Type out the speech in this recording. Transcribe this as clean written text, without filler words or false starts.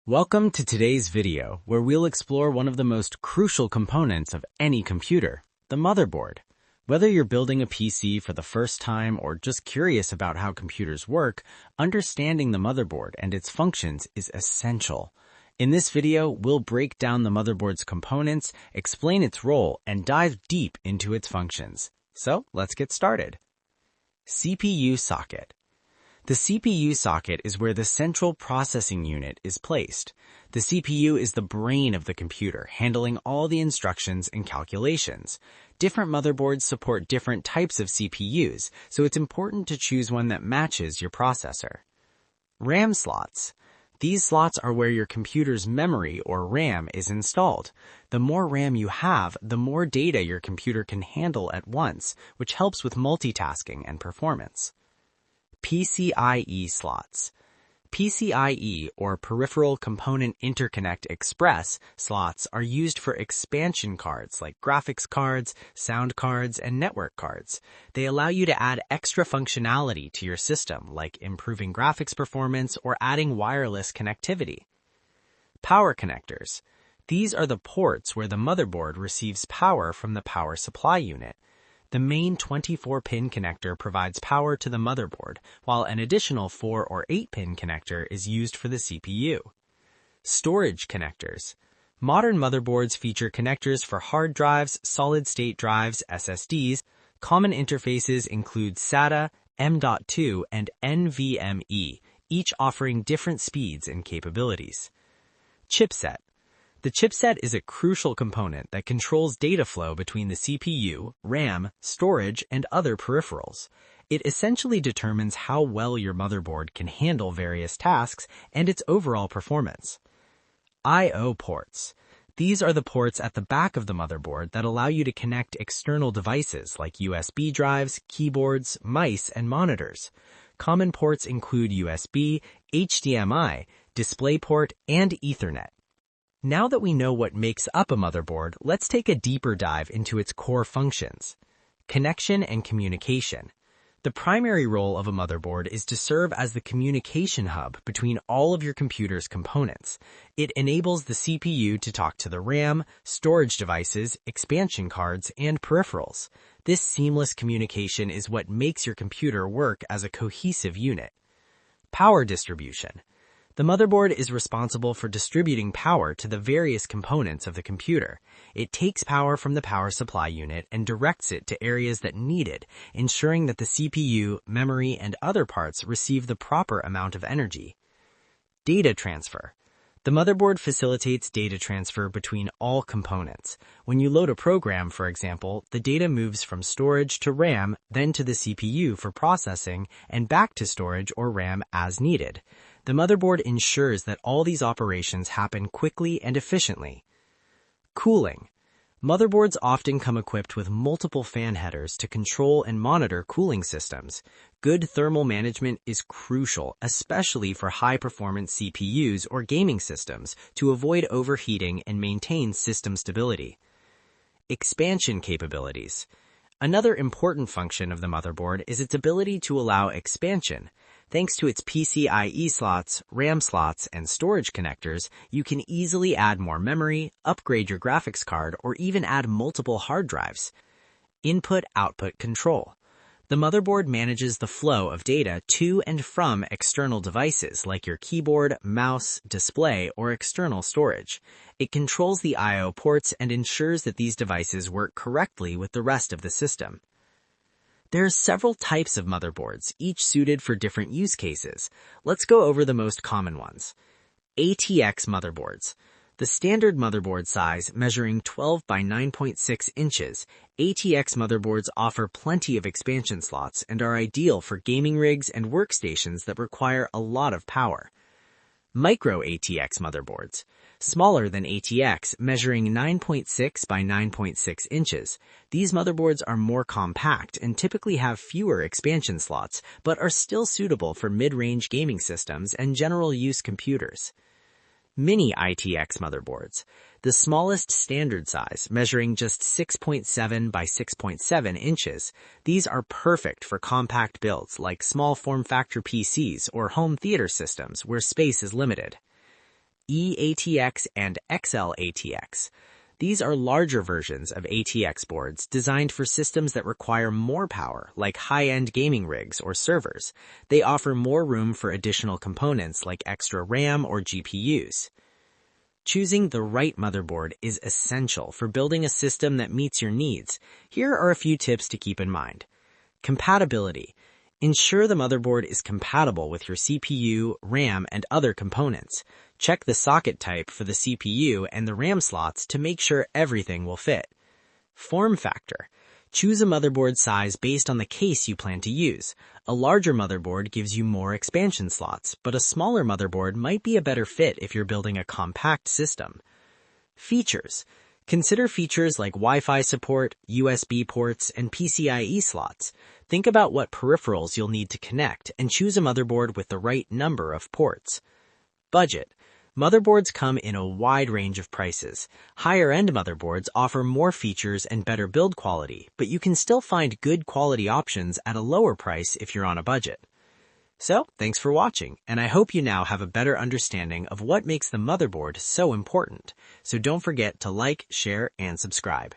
Welcome to today's video, where we'll explore one of the most crucial components of any computer, the motherboard. Whether you're building a PC for the first time or just curious about how computers work, understanding the motherboard and its functions is essential. In this video, we'll break down the motherboard's components, explain its role, and dive deep into its functions. So, let's get started. CPU socket. The CPU socket is where the central processing unit is placed. The CPU is the brain of the computer, handling all the instructions and calculations. Different motherboards support different types of CPUs, so it's important to choose one that matches your processor. RAM slots. These slots are where your computer's memory, or RAM, is installed. The more RAM you have, the more data your computer can handle at once, which helps with multitasking and performance. PCIe slots. PCIe, or Peripheral Component Interconnect Express, slots are used for expansion cards like graphics cards, sound cards, and network cards. They allow you to add extra functionality to your system, like improving graphics performance or adding wireless connectivity. Power connectors. These are the ports where the motherboard receives power from the power supply unit. The main 24-pin connector provides power to the motherboard, while an additional 4 or 8-pin connector is used for the CPU. Storage connectors. Modern motherboards feature connectors for hard drives, solid-state drives, SSDs. Common interfaces include SATA, M.2, and NVMe, each offering different speeds and capabilities. Chipset. The chipset is a crucial component that controls data flow between the CPU, RAM, storage, and other peripherals. It essentially determines how well your motherboard can handle various tasks and its overall performance. I/O ports. These are the ports at the back of the motherboard that allow you to connect external devices like USB drives, keyboards, mice, and monitors. Common ports include USB, HDMI, DisplayPort, and Ethernet. Now that we know what makes up a motherboard, let's take a deeper dive into its core functions. Connection and communication. The primary role of a motherboard is to serve as the communication hub between all of your computer's components. It enables the CPU to talk to the RAM, storage devices, expansion cards, and peripherals. This seamless communication is what makes your computer work as a cohesive unit. Power distribution. The motherboard is responsible for distributing power to the various components of the computer. It takes power from the power supply unit and directs it to areas that need it, ensuring that the CPU, memory, and other parts receive the proper amount of energy. Data transfer. The motherboard facilitates data transfer between all components. When you load a program, for example, the data moves from storage to RAM, then to the CPU for processing, and back to storage or RAM as needed. The motherboard ensures that all these operations happen quickly and efficiently. Cooling. Motherboards often come equipped with multiple fan headers to control and monitor cooling systems. Good thermal management is crucial, especially for high-performance CPUs or gaming systems, to avoid overheating and maintain system stability. Expansion capabilities. Another important function of the motherboard is its ability to allow expansion. Thanks to its PCIe slots, RAM slots, and storage connectors, you can easily add more memory, upgrade your graphics card, or even add multiple hard drives. Input-output control. The motherboard manages the flow of data to and from external devices like your keyboard, mouse, display, or external storage. It controls the I/O ports and ensures that these devices work correctly with the rest of the system. There are several types of motherboards, each suited for different use cases. Let's go over the most common ones. ATX motherboards. The standard motherboard size, measuring 12 by 9.6 inches, ATX motherboards offer plenty of expansion slots and are ideal for gaming rigs and workstations that require a lot of power. Micro ATX motherboards. Smaller than ATX, measuring 9.6 by 9.6 inches. These motherboards are more compact and typically have fewer expansion slots, but are still suitable for mid-range gaming systems and general-use computers. Mini ITX motherboards. The smallest standard size, measuring just 6.7 by 6.7 inches. These are perfect for compact builds like small form factor PCs or home theater systems where space is limited. eATX and XL-ATX. These are larger versions of ATX boards designed for systems that require more power, like high-end gaming rigs or servers. They offer more room for additional components like extra RAM or GPUs. Choosing the right motherboard is essential for building a system that meets your needs. Here are a few tips to keep in mind. Compatibility. Ensure the motherboard is compatible with your CPU, RAM, and other components. Check the socket type for the CPU and the RAM slots to make sure everything will fit. Form factor. Choose a motherboard size based on the case you plan to use. A larger motherboard gives you more expansion slots, but a smaller motherboard might be a better fit if you're building a compact system. Features. Consider features like Wi-Fi support, USB ports, and PCIe slots. Think about what peripherals you'll need to connect and choose a motherboard with the right number of ports. Budget. Motherboards come in a wide range of prices. Higher-end motherboards offer more features and better build quality, but you can still find good quality options at a lower price if you're on a budget. So, thanks for watching, and I hope you now have a better understanding of what makes the motherboard so important. So don't forget to like, share, and subscribe.